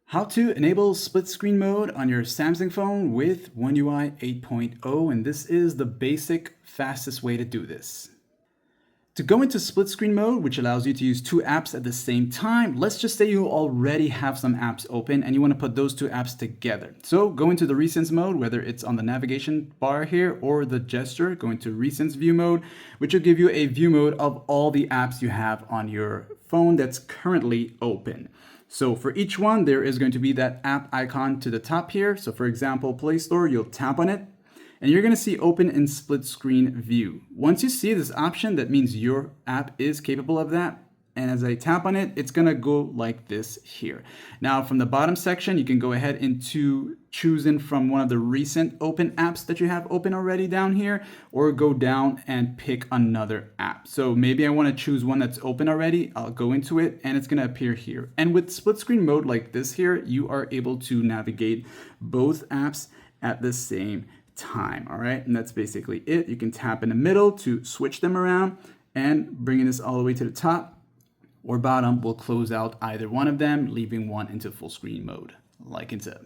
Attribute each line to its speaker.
Speaker 1: How to enable split screen mode on your Samsung phone with One UI 8.0, and this is the basic, fastest way to do this. To go into split screen mode, which allows you to use two apps at the same time, let's just say you already have some apps open and you want to put those two apps together. So go into the recents mode, whether it's on the navigation bar here or the gesture, go into recents view mode, which will give you a view mode of all the apps you have on your phone that's currently open. So for each one, there is going to be that app icon to the top here. So for example, Play Store, you'll tap on it and you're going to see open in split screen view. Once you see this option, that means your app is capable of that. And as I tap on it, it's going to go like this here. Now from the bottom section, you can go ahead into choosing from one of the recent open apps that you have open already down here, or go down and pick another app. So maybe I want to choose one that's open already. I'll go into it and it's going to appear here. And with split screen mode like this here, you are able to navigate both apps at the same time. All right. And that's basically it. You can tap in the middle to switch them around, and bringing this all the way to the top or bottom will close out either one of them, leaving one into full screen mode like it's said.